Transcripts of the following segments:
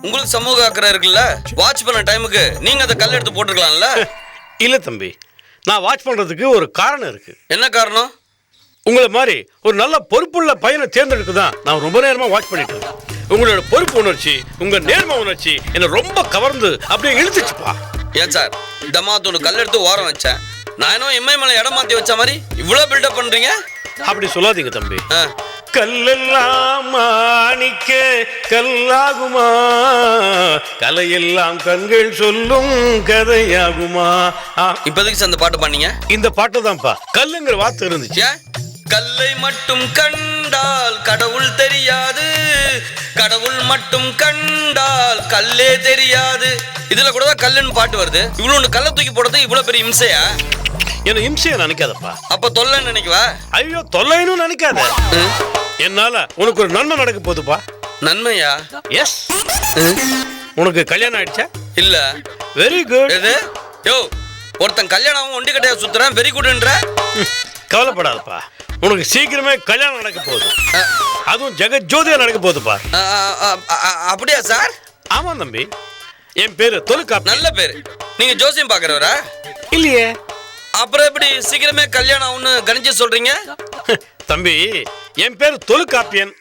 உங்களுக்கு சமூக அக்கறை இருக்குல்ல, வாட்ச் பண்ண டைமுக்கு நீங்க அந்த கல் எடுத்து போட்டுருக்கலாம்ல. இல்ல தம்பி, நான் வாட்ச் பண்றதுக்கு ஒரு காரணம் இருக்கு. என்ன காரணம்? உங்களை மாதிரி ஒரு நல்ல பொறுப்புள்ள பையனை தேர்ந்தெடுக்க தான் நான் ரொம்ப நேரமா வாட்ச் பண்ணிட்டு இருக்கேன். உங்களோட பொறுப்பு உணர்ச்சி, உங்க நேர்ம உணர்ச்சி என்ன ரொம்ப கவர்ந்து அப்படியே இழுத்துச்சுப்பா. ஏன் சார், டமாத்தோட கல் எடுத்து ஓரம் வச்சேன், நான் என்ன எம்ஐ மேல இடம் மாத்தி வச்ச மாதிரி இவ்வளவு பில்டப் பண்றீங்க? அப்படி சொல்லாதீங்க தம்பி. கல்லெல்லாம் மாணிக்க கல்லாகுமா, கலையெல்லாம் கண்கள் சொல்லும் கதையாகுமா. இப்போதைக்கு அந்த பாட்டு பண்ணீங்க. இந்த பாட்டு தான்ப்பா கல்லுங்கிற வார்த்தை இருந்துச்சு. கல்லை மட்டும் கண்டால் கடவுள் தெரியாது, கடவுள் மட்டும் கண்டால் கல்லே தெரியாது. இதுல கூட தான் கல்லுன்னு பாட்டு வருது. இவ்வளவு கல்லை தூக்கி போடுறது இவ்வளவு பெரிய இம்சையா? என்ன இம்சையா நினைக்காதப்பா. அப்ப தொல்லைன்னு நினைக்கவா? ஐயோ, தொல்லைன்னு நினைக்காத. என்னால உனக்கு ஒரு நன்மை நடக்க போகுதுப்பா. நன்மையா? எஸ். உனக்கு கல்யாணம் ஆயிடுச்சா? இல்ல. Very good. யோ, ஒருத்தன் கல்யாணம் ஒண்டி கட்டையா சுத்துறான், வெரி குட்ன்ற. கவலைப்படாதப்பா, உனக்கு சீக்கிரமே கல்யாணம் நடக்க போகுது. அதுவும் ஜெகஜோதியா நடக்க போகுதுப்பா. அப்படியா சார்? ஆமா தம்பி, என் பேரு தொழுக்காப்பு. நல்ல பேரு. நீங்க ஜோசியம் பாக்குறவரா? இல்லையே. அப்புறம் எப்படி சீக்கிரமே கல்யாணம் ஆகும்னு கணிச்சு சொல்றீங்க? தம்பி, என் பேரு தொழுக்காப்பியன்.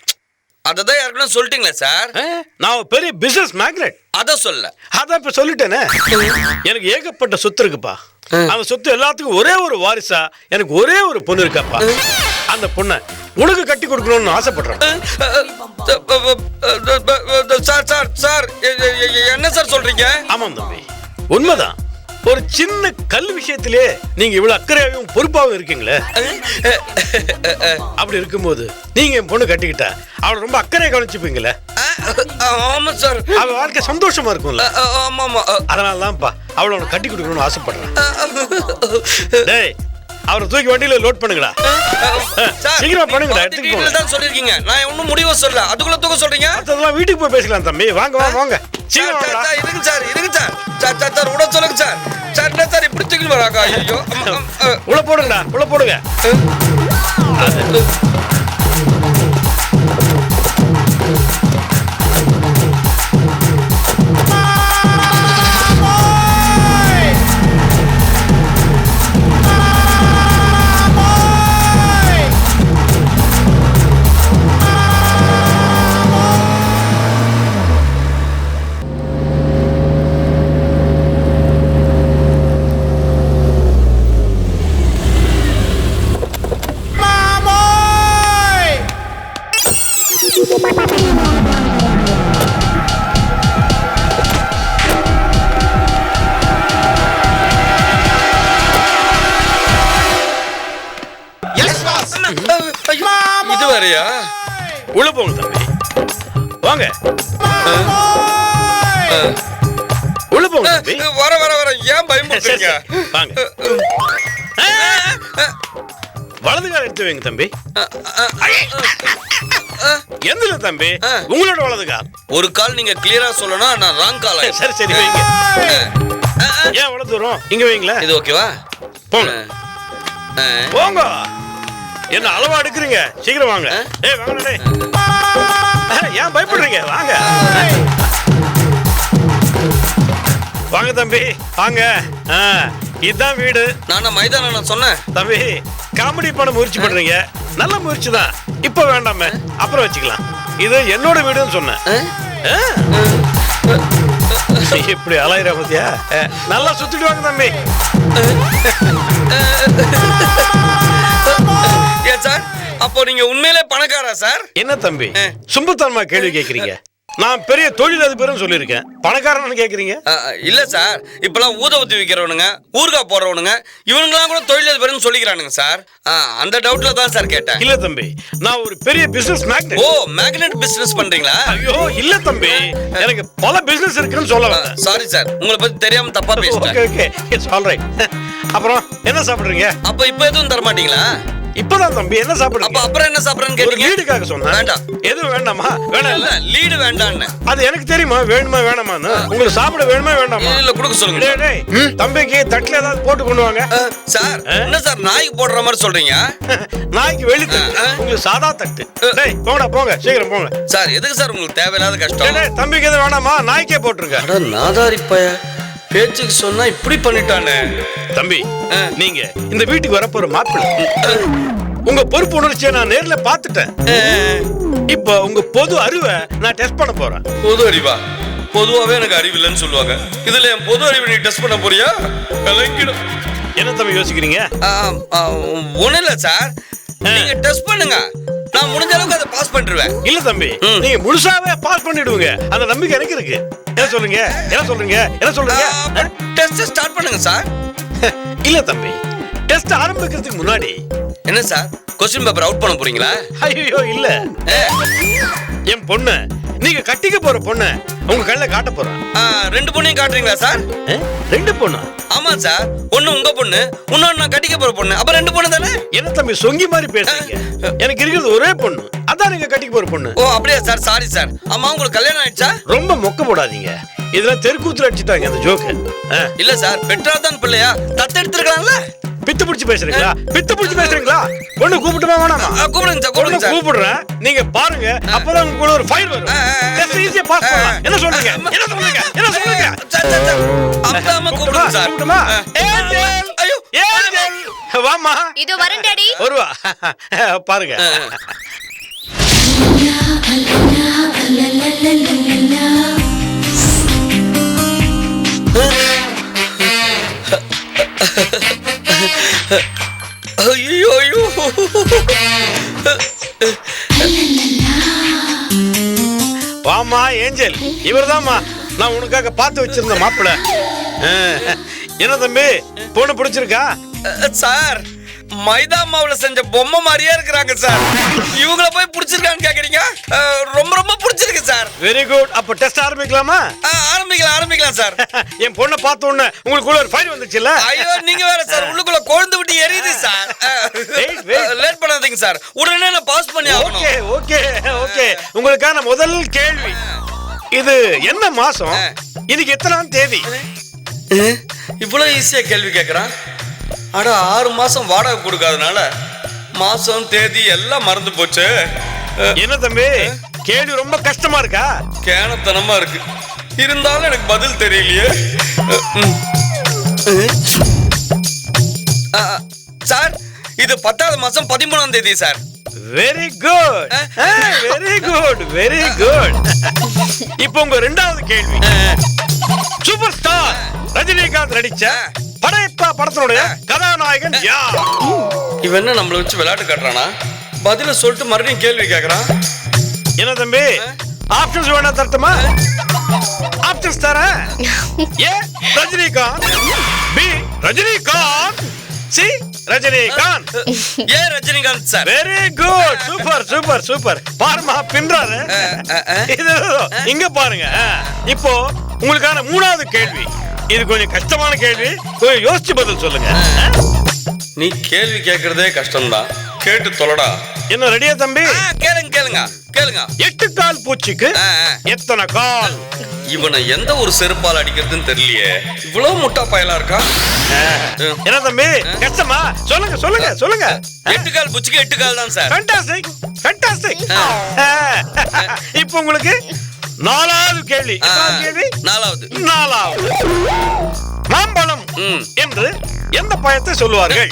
அததான் யாருக்குன்னு சொல்லிட்டீங்களா சார்? நான் பெரிய பிசினஸ் மேக்னெட். அத சொல்ல. அதான் இப்ப சொல்லிட்டேனே. எனக்கு ஏகப்பட்ட சொத்து இருக்குப்பா. அந்த சொத்து எல்லாத்துக்கும் ஒரே ஒரு வாரிசா எனக்கு ஒரே ஒரு பொண்ணு இருக்காப்பா. அந்த பொண்ணை உனக்கு கட்டி கொடுக்கணும்னு ஆசைப்படுறேன். சார் சார் சார், என்ன சார் சொல்றீங்க? ஆமாம் தம்பி, உண்மைதான். ஒரு சின்ன கல் விஷயத்திலே நீங்க இவ்வளவு அக்கறையாகவும் பொறுப்பாகவும் இருக்கீங்களே. அப்படி இருக்கும்போது நீங்க என் பொண்ணு கட்டிக்கிட்டா அவளை ரொம்ப அக்கறையை கவனிச்சுப்பீங்களே. ஆமா சார். அவ வாழ்க்கை சந்தோஷமா இருக்கும்ல. ஆமா ஆமா. அதனாலதான்ப்பா அவளை உனக்கு கட்டி கொடுக்கணும்னு ஆசைப்படுறேன். டேய், அவரை தூக்கி வண்டியில லோட் பண்ணுங்கடா. சீக்கிரமா பண்ணுங்கடா. எடுத்துட்டு போங்க. தான் சொல்லிருக்கீங்க, நான் ஒண்ணும் முடிவு சொல்ல. அதுக்குள்ள தூக்க சொல்றீங்க? அதெல்லாம் வீட்டுக்கு போய் பேசலாம் தம்பி. வாங்க வாங்க வாங்க. சீக்கிரம் வாங்க. இருங்க சார், இருங்க சார். சார் சார் சார், உட சொல்லுங்க சார். சார் என்ன சார் இப்படி தூக்கி வராங்க? ஐயோ, உள்ள போடுங்கடா, உள்ள போடுங்க. இது வேறயா? உள்ள போங்க தம்பி. வாங்க உள்ள போங்க தம்பி. வர வர வர. ஏன் பயமுறுத்துறீங்க? வாங்க. வலது கால் எடுத்து வைங்க தம்பி. எதுல தம்பி? உங்களோட வலது கால். ஒரு கால் நீங்க கிளியரா சொல்லணும், நான் ராங் கால். சரி சரி வைங்க. ஏன் வலது தூரம்? இங்க வைங்களா. இது ஓகேவா? போங்க போங்க. என்ன அளவா எடுக்கிறீங்க? சீக்கிரம் வாங்க. ஏய் வாங்க டேய். ஏன் பயப்படுறீங்க? வாங்க வாங்க தம்பி வாங்க. இதுதான் வீடு. நான் மைதானம் நான் சொன்னேன் தம்பி. காமெடி பண்ண முயற்சி பண்றீங்க, நல்ல முயற்சி தான். இப்ப வேண்டாமே, அப்புறம் வச்சுக்கலாம். இது என்னோட வீடுன்னு சொன்னேன். இப்படி அலையிற பத்தியா? நல்லா சுத்திட்டு வாங்க தம்பி. சார், அப்போ நீங்க உண்மையிலே பணக்காரா சார்? என்ன தம்பி சும்புத்தனமா கேள்வி கேக்குறீங்க? நான் பெரிய தொழிலதிபர்னு சொல்லியிருக்கேன், பணக்காரன்னு கேக்குறீங்க? இல்ல சார், இப்பெல்லாம் ஊதவத்தி விற்கிறவனுங்க, ஊறுகாய் போடுறவனுங்க, இவனுங்களாம் கூட தொழிலதிபர்னு சொல்லிக்கிறானுங்க சார். அந்த டவுட்ல தான் சார் கேட்டேன். இல்ல தம்பி, நான் ஒரு பெரிய பிசினஸ் மேக்னெட். ஓ, மேக்னெட் பிசினஸ் பண்றீங்களா? ஐயோ இல்ல தம்பி, எனக்கு பல பிசினஸ் இருக்குன்னு சொல்ல வந்தேன். சாரி சார், உங்களை பத்தி தெரியாம தப்பா பேசிட்டேன். Okay okay, it's all right. அப்புறம் என்ன சாப்பிடுறீங்க? அப்ப இப்ப எதுவும் தர மாட்டீங்களா? இப்பதான் தம்பி என்ன அப்ப சாப்பிடுங்க? அப்புறம் என்ன சாப்பிடுறேன்னு ஒரு கேட்டீங்க? லீடுக்காக சொன்னேன். வேண்டாம். எதுவும் வேண்டாமா? வேணாம் இல்ல லீடு வேண்டான்னு. அது எனக்கு தெரியுமா வேணுமா வேணாமான்னு. உங்களுக்கு சாப்பிட வேணுமா வேண்டாமா? இல்ல கொடுக்க சொல்லுங்க. டேய், டேய், தம்பிக்கு தட்டுல ஏதாவது போட்டு கொண்டு வாங்க. சார் என்ன சார் நாய்க்கு போடுற மாதிரி சொல்றீங்க? நாய்க்கு வெளி தட்டு, உங்களுக்கு சாதா தட்டு. டேய் போங்கடா போங்க, சீக்கிரம் போங்க. சார் எதுக்கு சார் உங்களுக்கு தேவையில்லாத டேய், கஷ்டம்? டேய், தம்பிக்கு எதுவும் வேணாமா? நாய்க்கே போட்டுருங்க. அட நாதாரி பைய பேச்சுக்கு சொன்னா இப்படி பண்ணிட்டானே. தம்பி நீங்க இந்த வீட்டுக்கு வரப்போற மாப்பிள்ளை. உங்க பொறுப்பு உணர்ச்சியை நான் நேர்ல பாத்துட்டேன். இப்போ உங்க பொது அறிவை நான் டெஸ்ட் பண்ண போறேன். பொது அறிவா? பொதுவாவே எனக்கு அறிவு இல்லைன்னு சொல்லுவாங்க. இதுல என் பொது அறிவை நீ டெஸ்ட் பண்ண போறியா? கலங்கிடும். என்ன தம்பி யோசிக்கிறீங்க? ஒண்ணு இல்ல சார், நீங்க டெஸ்ட் பண்ணுங்க. நான் முடிஞ்ச அளவுக்கு அதை பாஸ் பண்ணிடுவேன். இல்ல தம்பி, நீங்க முழுசாவே பாஸ் பண்ணிடுவீங்க. அந்த நம்பிக்கை எனக்கு இருக்கு. என்ன சொல்றீங்க? என்ன சொல்றீங்க? என்ன சொல்றீங்க? டெஸ்ட் ஸ்டார்ட் பண்ணுங்க சார். இல்ல தம்பி, டெஸ்ட் ஆரம்பிக்கிறதுக்கு முன்னாடி என்ன சார் கொஸ்டின் பேப்பர் அவுட் பண்ண போறீங்களா? ஐயோ இல்ல, என் பொண்ணு நீங்க கட்டிக்க போற பொண்ணு உங்க கண்ணுல காட்ட போறேன். ரெண்டு பொண்ணையும் காட்டுறீங்களா சார்? ரெண்டு பொண்ணா? ஆமா சார், ஒண்ணு உங்க பொண்ணு, இன்னொன்னு நான் கட்டிக்க போற பொண்ணு. அப்ப ரெண்டு பொண்ணு தானே? என்ன தம்பி சொங்கி மாதிரி பேசுறீங்க? எனக்கு இருக்கிறது ஒரே பொண்ணு, அதான் நீங்க கட்டிக்க போற பொண்ணு. ஓ அப்படியா சார், சாரி சார். அம்மா உங்களுக்கு கல்யாணம் ஆயிடுச்சா? ரொம்ப மொக்க போடாதீங்க, இதெல்லாம் தெருக்கூத்துல அடிச்சுட்டாங்க அந்த ஜோக்கு. இல்ல சார், பெற்றாதான் பிள்ளையா தத்து எடுத்துருக்கலாம்ல. பித்து பிடிச்சு பேசுறீங்களா? பித்து பிடிச்சு பேசுறீங்களா? பொண்ணு கூப்பிட்டுமா வேணாமா? கூப்பிடுங்க சார், கூப்பிடுங்க சார். கூப்பிடுறேன், நீங்க பாருங்க, அப்பதான் உங்களுக்கு ஒரு ஃபைல் வரும். டெஸ்ட் ஈஸியா பாஸ் பண்ணலாம். என்ன சொல்றீங்க? என்ன சொல்றீங்க? என்ன சொல்றீங்க? அம்மா கூப்பிடுங்க சார். கூப்பிடுமா? ஏஞ்சல், ஐயோ ஏஞ்சல் வாமா. இதோ வரேன் டாடி. வருவா பாருங்க. ஐயோ ஐயோ. வாமா ஏஞ்சல், இவர்தாம்மா நான் உனக்காக பார்த்து வச்சிருந்த மாப்பிள்ளை. என்ன தம்பி, பொண்ணு பிடிச்சிருக்கா? சார் மைதா மாவுல செஞ்ச பொம்மை மாதிரியே இருக்கிறாங்க சார். இவங்கள போய் பிடிச்சிருக்கான்னு கேக்குறீங்க? ரொம்ப ரொம்ப பிடிச்சிருக்கு சார். Very good. அப்ப டெஸ்ட் ஆரம்பிக்கலாமா? ஆரம்பிக்கலாம் ஆரம்பிக்கலாம் சார். என் பொண்ணை பார்த்த உடனே உங்களுக்குள்ள ஒரு ஃபைல் வந்துச்சுல்ல? ஐயோ நீங்க வேற சார், உள்ளுக்குள்ள கொழுந்து விட்டு எரியுது சார். லேட் பண்ணாதீங்க சார், உடனே நான் பாஸ் பண்ணி ஆகணும். Okay okay okay. உங்களுக்கான முதல் கேள்வி, இது என்ன மாசம்? இதுக்கு எத்தனாம் தேதி? இவ்வளவு ஈஸியா கேள்வி கேக்குறான். அட 6 மாசம் வாடகை கொடுக்காதனால மாசம் தேதி எல்லாம் மறந்து போச்சு. என்ன தம்பி, கேள்வி ரொம்ப கஷ்டமா இருக்கா? கேனத்தனமா இருக்கு, இருந்தாலும் எனக்கு பதில் தெரியலையே. சார் இது 10வது மாசம் 13ஆம் தேதி sir. Very good very good very good. இப்போ உங்க இரண்டாவது கேள்வி, சூப்பர் ஸ்டார் ரஜினிகாந்த் நடிச்ச படையப்பா படத்தினுடைய கதாநாயகன் யார்? இவன் என்ன நம்மள வச்சு விளையாட்டு காட்டுறானா? பதில சொல்லிட்டு மறுபடியும் கேள்வி கேக்குறான். என்ன தம்பி, ஆப்ஷன்ஸ் வேணா தரட்டுமா? ஆப்ஷன்ஸ் தரேன். A Rajinikanth, B Rajinikanth, C Rajinikanth. A Rajinikanth sir. Very good, super super super. பாருமா பின்றாரு. இது இங்க பாருங்க. இப்போ உங்களுக்கான மூணாவது கேள்வி, இது கொஞ்சம் கஷ்டமான கேள்வி, கொஞ்சம் யோசிச்சு பதில் சொல்லுங்க. நீ கேள்வி கேக்குறதே கஷ்டம்தான், கேட்டு தொலைடா. என்ன ரெடியா தம்பி? கேளுங்க கேளுங்க கேளுங்க. 8 கால் பூச்சிக்கு எத்தனை கால்? இவனை எந்த ஒரு செருப்பால் அடிக்கிறதுன்னு தெரியலையே, இவ்வளவு முட்டா பயலா இருக்கா. என்ன தம்பி கஷ்டமா? சொல்லுங்க சொல்லுங்க சொல்லுங்க. 8 கால் பூச்சிக்கு 8 கால் தான் சார். Fantastic fantastic. இப்போ உங்களுக்கு நாலாவது கேள்வி. கேள்வி நாலாவது. மாம்பழம் என்று எந்த பழத்தை சொல்லுவார்கள்?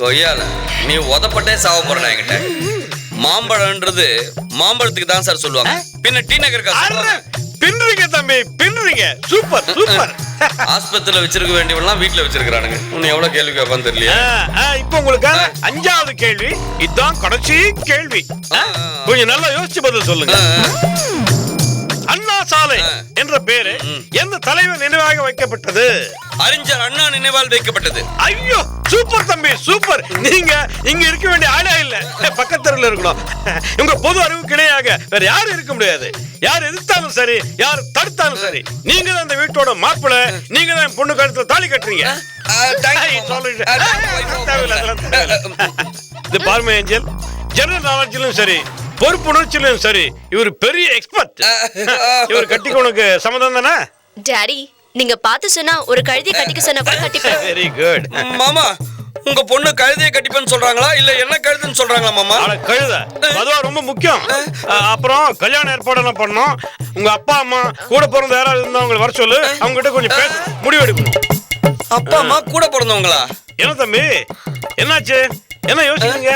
கொய்யால நீ உதப்பட்டே சாவ போறடா என்கிட்ட. மாம்பழம்ன்றது மாம்பழத்துக்கு தான் சார் சொல்லுவாங்க. பின்ன டி நகர் பின்றீங்க தம்பி பின்றீங்க. Super super. ஆஸ்பத்திரியில வச்சிருக்க வேண்டியவெல்லாம் வீட்டுல வச்சிருக்கானுங்க. உன்னை எவ்வளவு கேள்வி கேட்பான்னு தெரியல. இப்போ உங்களுக்கு 5வது கேள்வி, இதுதான் கடைசி கேள்வி. கொஞ்சம் நல்லா யோசிச்சு பதில் சொல்லுங்க. அண்ணா சாலை என்ற பேரு எந்த தலைவர் நினைவாக வைக்கப்பட்டது? அறிஞர் அண்ணா நினைவால் வைக்கப்பட்டது. ஐயோ சூப்பர் தம்பி சூப்பர். நீங்க இங்க இருக்க வேண்டிய ஆளே இல்ல, பக்கத்துல இருக்கணும். உங்க பொது அறிவுக்கு இணையாக வேற யாரும் இருக்க முடியாது. யார் எதிர்த்தாலும் சரி, யார் தடுத்தாலும் சரி, நீங்க தான் இந்த வீட்டோட மாப்பிள்ளை. நீங்க தான் பொண்ணு கழுத்துல தாலி கட்டுறீங்க. இது பாருங்க ஏஞ்சல், ஜெனரல் நாலேஜ்லயும் சரி பொறுப்புணர்ச்சியிலும் சரி இவர் பெரிய எக்ஸ்பர்ட். இவர் கட்டிக்க உனக்கு சம்மதம் தானே? டாடி நீங்க பார்த்து சொன்னா ஒரு கழுதையை கட்டிக்க சொன்னா கூட கட்டிப்பேன். Very good. மாமா உங்க பொண்ணு கழுதையை கட்டிப்பேன்னு சொல்றாங்களா இல்ல என்ன கழுதுன்னு சொல்றாங்களா மாமா? கழுத அதுவா ரொம்ப முக்கியம். அப்புறம் கல்யாண ஏற்பாடெல்லாம் பண்ணோம். உங்க அப்பா அம்மா கூட பிறந்த யாராவது இருந்தா அவங்களை வர சொல்லு, அவங்க கிட்ட கொஞ்சம் பேச முடிவு எடுக்கணும். அப்பா அம்மா கூட பிறந்தவங்களா? என்ன தம்பி என்னாச்சு, என்ன யோசிக்கிறீங்க?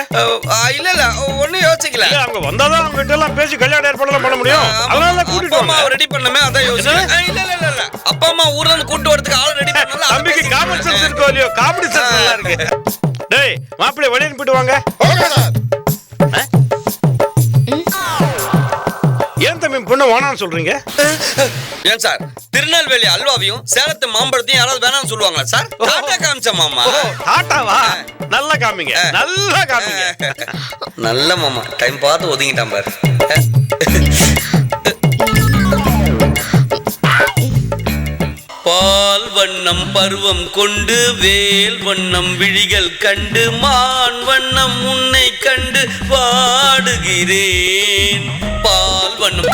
இல்ல இல்ல ஒண்ணும் யோசிக்கல. அவங்க வந்தாதான் அவங்க கிட்ட எல்லாம் பேசி கல்யாண ஏற்பாடெல்லாம் பண்ண முடியும். அதனால கூட்டிட்டு அம்மா ரெடி பண்ணமே அதான் யோசிக்கிறேன். இல்ல இல்ல இல்ல அப்பா அம்மா ஊர்ல இருந்து கூட்டி வரதுக்கு ஆள் ரெடி பண்ணல. தம்பிக்கு காமன் சென்ஸ் இருக்கோ இல்லையோ, காமெடி சென்ஸ் நல்லா இருக்கு. டேய் மாப்பிள்ளை வெளிய அனுப்பிட்டு வாங்க. ஏன் தம்பி பொண்ணு வேணாம்னு சொல்றீங்க? ஏன் சார் திருநெல்வேலி அல்வாவையும் சேலத்து மாம்பழத்தையும் யாராவது வேணாம்னு சொல்லுவாங்களா சார்? டாட்டா காமிச்ச மாமா. டாட்டாவா? நல்லா காமிங்க, நல்லா காமிங்க. நல்ல மாமா டைம் பார்த்து ஒதுங்கிட்டான் பாரு. பால் வண்ணம் பருவம் கொண்டு வேல் வண்ணம் விழிகள் கண்டு மான் வண்ணம் உன்னை கண்டு வாடுகிறேன். பால் வண்ணம்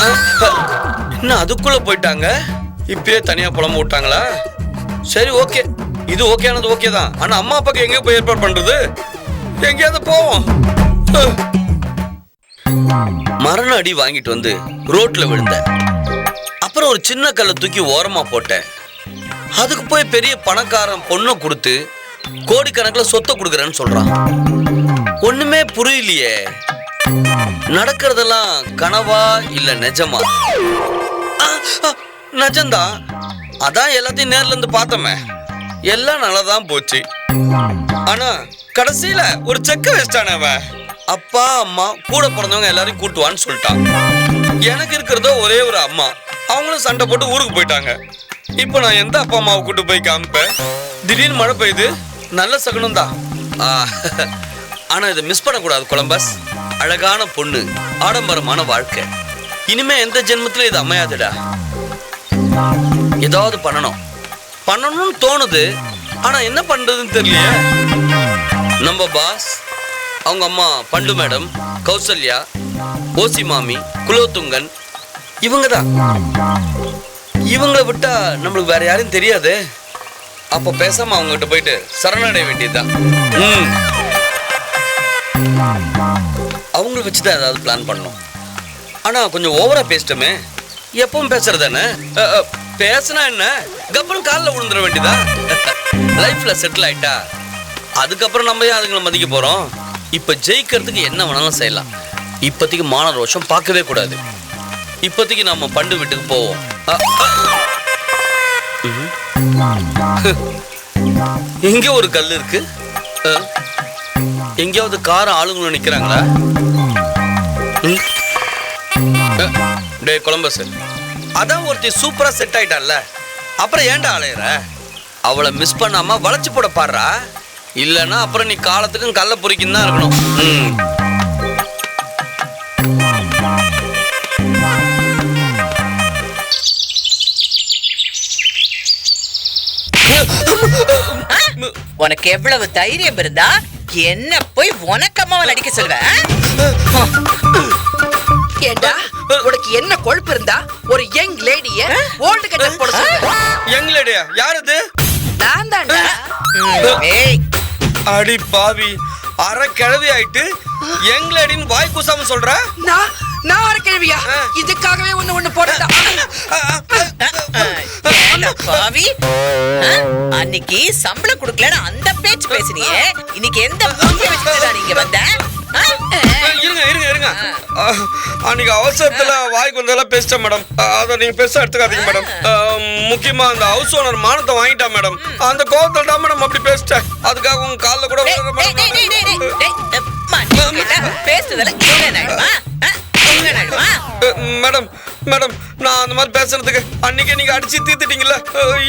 என்ன அதுக்குள்ள போயிட்டாங்க? இப்பயே தனியா புலம்ப விட்டாங்களா? சரி ஓகே, இது ஓகேனது ஓகே தான். ஆனா அம்மா அப்பாக்கு எங்க போய் ஏற்பாடு பண்றது? எங்கேயாவது போவோம். மரண அடி வாங்கிட்டு வந்து ரோட்ல விழுந்தேன். அப்புறம் ஒரு சின்ன கல்லை தூக்கி ஓரமா போட்டேன். அதுக்கு போய் பெரிய பணக்காரன் பொண்ணை கொடுத்து கோடிக்கணக்கில் சொத்தை கொடுக்குறேன்னு சொல்றான். ஒண்ணுமே புரியலையே. நடக்கிறதெல்லாம் கனவா இல்ல நிஜமா? நிஜம்தான். அதான் எல்லாத்தையும் நேர்ல இருந்து பார்த்தோமே, எல்லாம் நல்லதான் போச்சு. ஆனா கடைசியில ஒரு செக்க வச்சிட்டானவ. அப்பா அம்மா கூட பிறந்தவங்க எல்லாரையும் கூட்டுவான்னு சொல்லிட்டான். எனக்கு இருக்கிறதோ ஒரே ஒரு அம்மா, அவங்களும் சண்டை போட்டு ஊருக்கு போயிட்டாங்க. இப்போ நான் எந்த அப்பா அம்மாவை கூட்டு போய் காமிப்பேன்? திடீர்னு மழை பெய்யுது, நல்ல சகுனம் தான். ஆனா இதை மிஸ் பண்ணக்கூடாது கொலம்பஸ். அழகான பொண்ணு, ஆடம்பரமான வாழ்க்கை. இனிமே எந்த ஜென்மத்திலும் இது அமையாதுடா. ஏதாவது பண்ணணும்னு தோணுது. ஆனா என்ன பண்றதுன்னு தெரியலையே. நம்ம பாஸ், அவங்க அம்மா பண்டு மேடம், கௌசல்யா, ஓசி மாமி, குலோத்துங்கன், இவங்க தான். இவங்களை விட்டா நம்மளுக்கு வேற யாரும் தெரியாது. அப்ப பேசாம அவங்க கிட்ட போயிட்டு சரணடைய வேண்டியதுதான். அவங்கள வச்சுதான் ஏதாவது பிளான் பண்ணணும். ஆனா கொஞ்சம் ஓவரா பேசிட்டோமே. எப்பவும் பேசுறதானே, பேசினா என்ன கப்பல் காலில் விழுந்துட வேண்டியதா. லைஃப்ல செட்டில் ஆயிட்டா அதுக்கப்புறம் நம்ம ஏன் அதுங்களை மதிக்க போறோம்? இப்ப ஜெயிக்கிறதுக்கு என்ன வேணாலும் செய்யலாம். இப்போதைக்கு மான ரோஷம் பார்க்கவே கூடாது. இப்போதைக்கு நம்ம பண்டு வீட்டுக்கு போவோம். இங்க ஒரு கல் இருக்கு. எங்கேயாவது கார ஆளுங்களும் நிக்கிறாங்களா? டே கொலம்பஸ், அதான் ஒருத்தி சூப்பரா செட் ஆயிட்டான்ல, அப்புறம் ஏன்டா அலையற? அவளை மிஸ் பண்ணாம வளைச்சு போட பாடுறா. இல்லன்னா அப்புறம் நீ காலத்துக்கும் கல்ல பொறிக்கும் தான் இருக்கணும். உனக்கு எவ்வளவு தைரியம் இருந்தா என்ன போய் உனக்கு அம்மாவை நடிக்க சொல்ற? ஏண்டா உனக்கு என்ன கொழுப்பு இருந்தா ஒரு யங் லேடிய ஓல்ட் கெட்டப் போட சொல்ற? யங் லேடியா? யார் இது? நான் தான்டா. ஏய் அடி பாவி, அரை கிழவி ஆயிட்டு யங் லேடின்னு வாய் கூசாம சொல்ற? நான் அரை கிழவியா? இதுக்காகவே ஒண்ணு போடா. பாவி, அன்னைக்கு சம்பளம் கொடுக்கலன்னு அந்த பேச்சு பேசுனியே, இன்னைக்கு எந்த மூஞ்சி வச்சுட்டு நீங்க வந்த? இருங்க. அன்னைக்கு அவசரத்துல வாய்க்கு வந்தெல்லாம் பேசிட்டேன் மேடம். அதை நீங்க பெருசா எடுத்துக்காதீங்க மேடம். முக்கியமா அந்த ஹவுஸ் ஓனர் மானத்தை வாங்கிட்டா மேடம். அந்த கோவத்துல தான் மேடம் அப்படி பேசிட்டேன். அதுக்காக உங்க காலில் கூட மேடம். மேடம் நான் அந்த மாதிரி பேசுறதுக்கு அன்னைக்கு நீங்க அடிச்சு தீர்த்துட்டீங்கல்ல,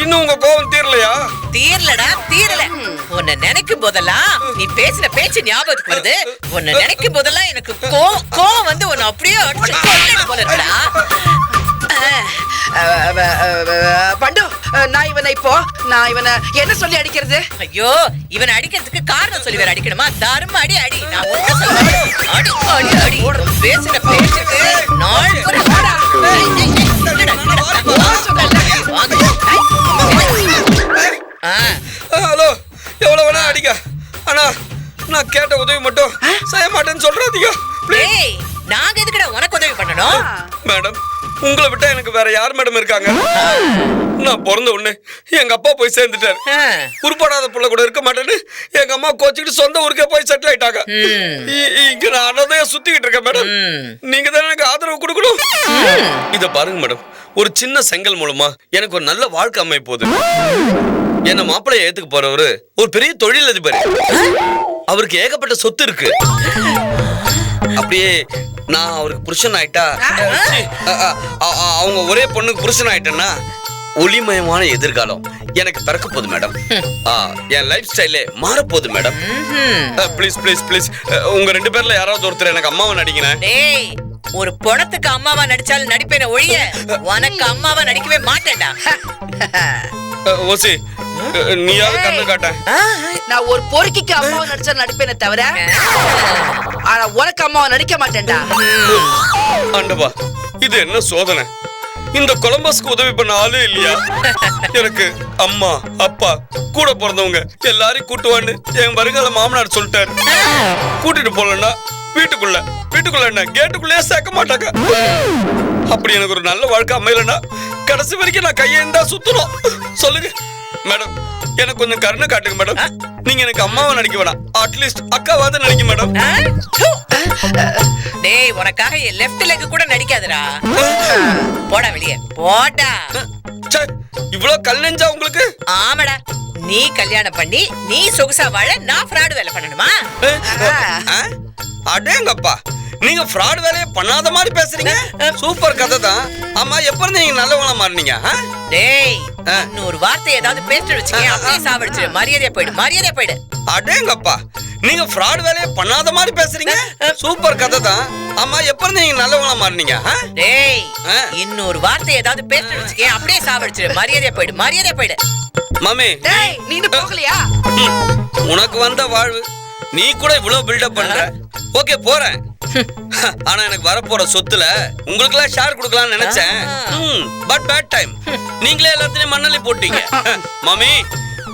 இன்னும் உங்க கோவம் தீரலையா? தீரலடா, தீரல. உன்னை நினைக்கும் போதெல்லாம் நீ பேசின பேச்சு ஞாபகத்துக்கு வருது. உன்னை நினைக்கும் போதெல்லாம் எனக்கு கோவம் வந்து உன்னை அப்படியே அடிச்சு கொல்லணும் போல இருக்குடா. பண்டு, நான் இவனை என்ன சொல்லி அடிக்கிறது? ஐயோ, இவனை அடிக்கிறதுக்கு காரணம் சொல்லி வேற அடிக்கணுமா? தர்ம அடி அடி. நான் ஒண்ணு சொல்றேன். அடி அடி அடி. பேசுற பேச்சுக்கு நாள் ஒரு வாடா. ஹலோ, எவ்வளவு வேணா அடிக்க. ஆனா நான் கேட்ட உதவி மட்டும் செய்ய மாட்டேன்னு சொல்றாதீங்க. ஏய், நாங்க எதுக்குடா உனக்கு உதவி பண்ணணும்? மேடம், உங்களை விட்டா எனக்கு வேற யார் மேடம் இருக்காங்க? நான் பிறந்த உடனே எங்க அப்பா போய் சேர்ந்துட்டாரு. உருப்படாத புள்ள கூட இருக்க மாட்டேன்னு எங்க அம்மா கோச்சிக்கிட்டு சொந்த ஊருக்கே போய் செட்டில் ஆயிட்டாங்க. இங்க நான் அனதையா சுத்திக்கிட்டு இருக்கேன் மேடம். நீங்க தான் எனக்கு ஆதரவு கொடுக்கணும். இத பாருங்க மேடம், ஒரு சின்ன செங்கல் மூலமா எனக்கு ஒரு நல்ல வாழ்க்கை அமைய போகுது. என்ன மாப்பிள்ளைய ஏத்துக்கு போறவரு ஒரு பெரிய தொழிலதிபர். அவருக்கு ஏகப்பட்ட சொத்து இருக்கு. அப்படியே நான் அவருக்கு புருஷன் ஆயிட்டா, அவங்க ஒரே பொண்ணுக்கு புருஷன் ஆயிட்டேன்னா ஒளிமயமான எதிர்காலம் எனக்கு பிறக்க போகுது மேடம். என் லைஃப் ஸ்டைலே மாற போகுது மேடம். ப்ளீஸ் ப்ளீஸ் ப்ளீஸ், உங்க 2 பேர்ல யாராவது ஒருத்தர் எனக்கு அம்மாவை நடிக்கிறேன். டேய், ஒரு பணத்துக்கு அம்மாவா நடிச்சாலும் நடிப்பேன ஒழிய உனக்கு அம்மாவா நடிக்கவே மாட்டேன்டா. ஓசி, நீயாவது கண்ணு காட்ட. நான் ஒரு பொறுக்கிக்கு அம்மாவை நடிச்சா நடிப்பேனே தவிர, ஆனா உனக்கு அம்மாவை நடிக்க மாட்டேன்டா. ஆண்டவா, இது என்ன சோதனை? இந்த கொலம்பஸ்க்கு உதவி பண்ண ஆளே இல்லையா? எனக்கு அம்மா அப்பா கூட பிறந்தவங்க எல்லாரையும் கூட்டுவான்னு என் வருங்கால மாமனார் சொல்லிட்டாரு. கூட்டிட்டு போலன்னா வீட்டுக்குள்ள என்ன கேட்டுக்குள்ளேயே சேர்க்க மாட்டாங்க. அப்படி எனக்கு ஒரு நல்ல வாழ்க்கை அமையலன்னா கடைசி வரைக்கும் நான் கையேந்தா சுத்தணும். சொல்லுங்க மேடம், எனக்கு கொஞ்சம் கருணை காட்டுங்க மேடம். நீங்க எனக்கு அம்மாவை நடிக்க வேணாம், அட்லீஸ்ட் அக்காவாவது நடிக்க மேடம். டேய், உனக்காக என் லெஃப்ட் லெக் கூட நடிக்காதடா. போடா வெளியே, போடா. இவ்வளவு கல் நெஞ்சா உங்களுக்கு? ஆமாடா, நீ கல்யாணம் பண்ணி நீ சொகுசா வாழ நான் ஃப்ராட் வேலை பண்ணணுமா? அடேங்கப்பா, நீங்க ஃப்ராட் வேலையை பண்ணாத மாதிரி பேசுறீங்க. சூப்பர் கதை தான். ஆமா, எப்ப இருந்து நீங்க நல்லவங்களா மாறினீங்க? டேய், இன்னொரு வார்த்தை ஏதாவது பேசிட்டு வச்சுக்கேன், அப்படியே சாவடிச்சிரு. மரியாதையா போயிடு. அடேங்கப்பா, நீங்க ஃப்ராட் வேலையை பண்ணாத மாதிரி பேசுறீங்க. சூப்பர் கதை தான். ஆமா, எப்ப இருந்து நீங்க நல்லவங்களா மாறினீங்க? டேய், இன்னொரு வார்த்தை ஏதாவது பேசிட்டு வச்சுக்கேன், அப்படியே சாவடிச்சிரு. மரியாதையா போயிடு. மாமி, டேய், நீ போகலையா? உனக்கு வந்த வாழ்வு நீ கூட இவ்வளவு பில்டப் பண்ற. ஓகே, போறேன். ஆனா எனக்கு வரப்போற சொத்துல உங்களுக்கு எல்லாம் ஷேர் கொடுக்கலாம்னு நினைச்சேன். But bad time. நீங்களே எல்லாத்தையும் மண்ணலி போட்டீங்க. மாமி,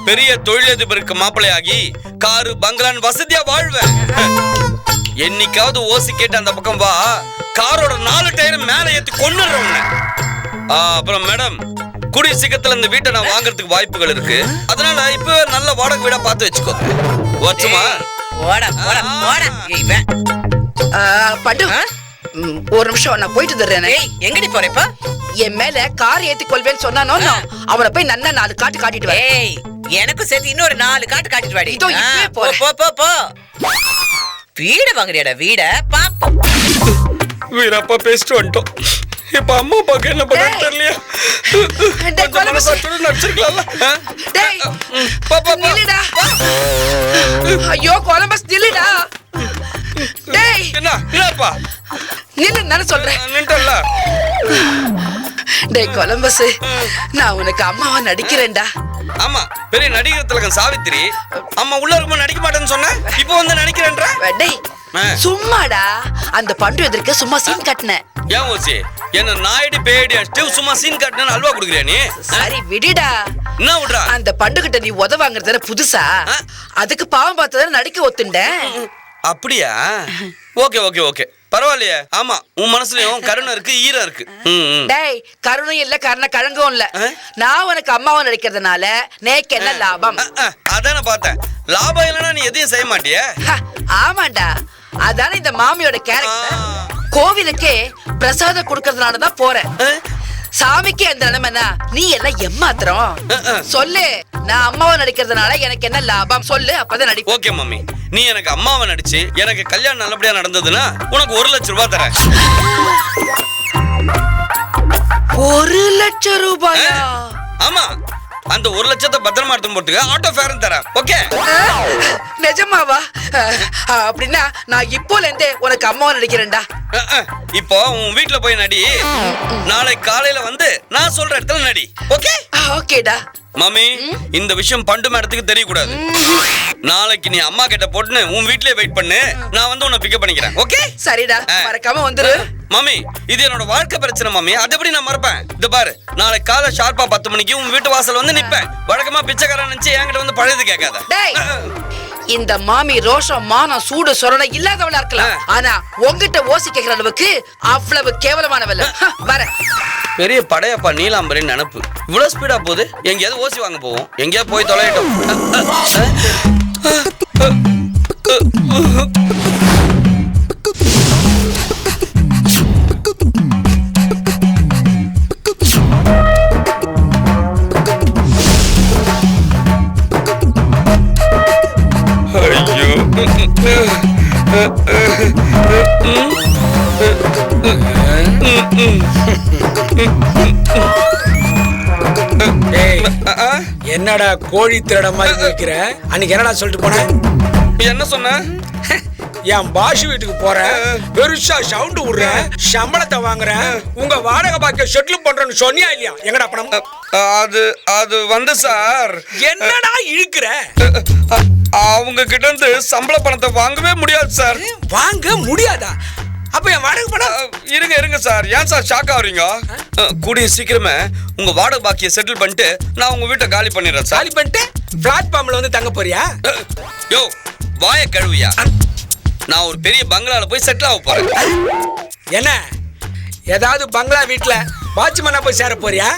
பெரிய தொழிலதிபருக்கு மாப்பிள்ளையாகி காரு பங்களான்னு வசதியா வாழ்வேன். என்னைக்காவது ஓசி கேட்டு அந்த பக்கம் வா, காரோட 4 டயரும் மேல ஏத்தி கொன்னுறவங்க. அப்புறம் மேடம், கூடிய சீக்கிரத்துல இந்த வீட்டை நான் வாங்குறதுக்கு வாய்ப்புகள் இருக்கு. அதனால இப்ப நல்ல வாடகை வீடா பார்த்து வச்சுக்கோங்க. வச்சுமா? பண்டு, ஒரு நிமிஷம், நான் போயிட்டு தர்றேன். எங்கடி போறேப்பா? என் மேல கார் ஏத்தி கொள்வேன்னு சொன்னானோ, அவனை போய் நன்னா 4 காட்டு காட்டிட்டு வா. ஏய், எனக்கும் சேர்த்து இன்னொரு 4 காட்டு காட்டிட்டு வாடி. இதோ இப்பவே போறேன். போ. வீடு வாங்குறியாடா? வீட பாப்போம். வீரப்பா பேசிட்டு வந்துட்டோம். இப்ப அம்மா அப்பாக்கு என்ன பண்ண தெரியலையா? ஐயோ, கொலம்பஸ் நில்லுடா. டேய், என்னப்பா நில்லு நான் சொல்றேன். நின்ட்டல்ல. டேய் கொலம்பஸ், நான் உனக்கு அம்மாவா நடிக்கிறேன்டா. ஆமா, பெரிய நடிகர் திலகம் சாவித்திரி அம்மா உள்ள இருக்கும்போது நடிக்க மாட்டேன்னு சொன்ன, இப்போ வந்து நடிக்கிறேன்ற. டேய், சும்மாடா, அந்த பண்டு எதிர்க்க சும்மா சீன் கட்டினேன். ஏன் ஓசி, என்ன நாயுடு பேடி ஸ்டிவ் சும்மா சீன் கட்டினு அல்வா குடுக்குறியா நீ? சரி விடுடா. என்ன விடுறா? அந்த பண்டு கிட்ட நீ உத வாங்குறதுல புதுசா, அதுக்கு பாவம் பார்த்தத நடிக்க ஒத்துண்டேன். அப்படியா? ஓகே பரவாயில்லையே. ஆமா, உன் மனசுலயும் கருணை இருக்கு, ஈரம் இருக்கு. டேய், கருணையும் இல்ல, கருணை கழங்கும் இல்ல. நான் உனக்கு அம்மாவை நடிக்கிறதுனால நேக்கு என்ன லாபம்? அதான பார்த்தேன். லாபம் இல்லைன்னா நீ எதையும் செய்ய மாட்டியே. ஆமாண்டா, அதான இந்த மாமியோட கேரக்டர். கோவிலுக்கே பிரசாதம் கொடுக்கறதுனாலதான் போறேன். சாமிக்கு அந்த நிலைமைனா நீ எல்லாம் ஏமாத்திரம். சொல்லு, நான் அம்மாவை நடிக்கிறதுனால எனக்கு என்ன லாபம் சொல்லு, அப்பதான் நடி. ஓகே மம்மி, நீ எனக்கு அம்மாவை நடிச்சு எனக்கு கல்யாணம் நல்லபடியா நடந்ததுன்னா உனக்கு 1 லட்சம் ரூபாய் தரேன். 1 லட்சம் ரூபாயா? ஆமா, அந்த 1 லட்சத்தை பத்திரமா எடுத்து போறதுக்கு ஆட்டோ ஃபேரும் தரேன். ஓகே? நிஜமாவா? அப்படின்னா நான் இப்போல இருந்தே உனக்கு அம்மாவை நடிக்கிறேன்டா. இப்போ உன் வீட்ல போய் நடி. நாளை காலையில வந்து நான் சொல்ற இடத்துல நடி. ஓகே? ஓகேடா. மாமி, இந்த விஷயம் பண்டு மேடத்துக்கு தெரியக்கூடாது. நாளைக்கு நீ அம்மா கிட்ட போட்டுன்னு உன் வீட்லயே வெயிட் பண்ணு. நான் வந்து உன்னை பிக்கப் பண்ணிக்கிறேன். ஓகே? சரிடா, மறக்காம வந்துரு. மாமி, இது என்னோட வாழ்க்கை பிரச்சனை மாமி. அது எப்படி நான் மறப்பேன்? இது பாரு, நாளை காலை ஷார்ப்பா 10 மணிக்கு உன் வீட்டு வாசல் வந்து நிப்பேன். வழக்கமா பிச்சைக்காரன் நினைச்சு என்கிட்ட வந்து பழையது கேட்காத. டேய், இந்த மாமி ரோஷம் மானம் சூடு சொரணை இல்லாதவளா இருக்கலாம், ஆனா உன்கிட்ட ஓசி கேக்குற அளவுக்கு அவ்வளவு கேவலமானவல்ல. வர பெரிய படையப்பா நீலாம்பரின் நினப்பு இவ்வளவு ஸ்பீடா போகுது. எங்கேயாவது ஓசி வாங்க போவோம். எங்கேயாவது போய் தொலையிட்டோம். என்னடா கோழி திருட மாதிரி வைக்கிற? அன்னைக்கு என்னடா சொல்லிட்டு போன? என்ன சொன்ன? என் பாஷு வீட்டுக்கு போறேன், பெருசா சவுண்ட் விடுறேன், சம்பளத்தை வாங்குறேன், உங்க வாடகை பாக்கிய செட்டில் பண்றேன்னு சொன்னியா இல்லையா? எங்கடா பணம்? அது வந்து சார், என்னடா இழுக்கிற? அவங்க கிட்ட இருந்து சம்பள பணத்தை வாங்கவே முடியாது சார். வாங்க முடியாதா? அப்ப என் வாடகை பணம்? இருங்க சார், ஏன் சார் ஷாக் ஆகுறீங்க? கூடிய சீக்கிரமே உங்க வாடகை பாக்கிய செட்டில் பண்ணிட்டு நான் உங்க வீட்டை காலி பண்ணிடுறேன் சார். காலி பண்ணிட்டு பிளாட்ஃபார்ம்ல வந்து தங்க போறியா? யோ, வாய கழுவியா? நான் ஒரு பெரிய பங்களால போய் செட்டில் ஆக போறேன். என்ன ஏதாவது பங்களா வீட்டுல வாட்ச்மேனா போய் சேர போறியா?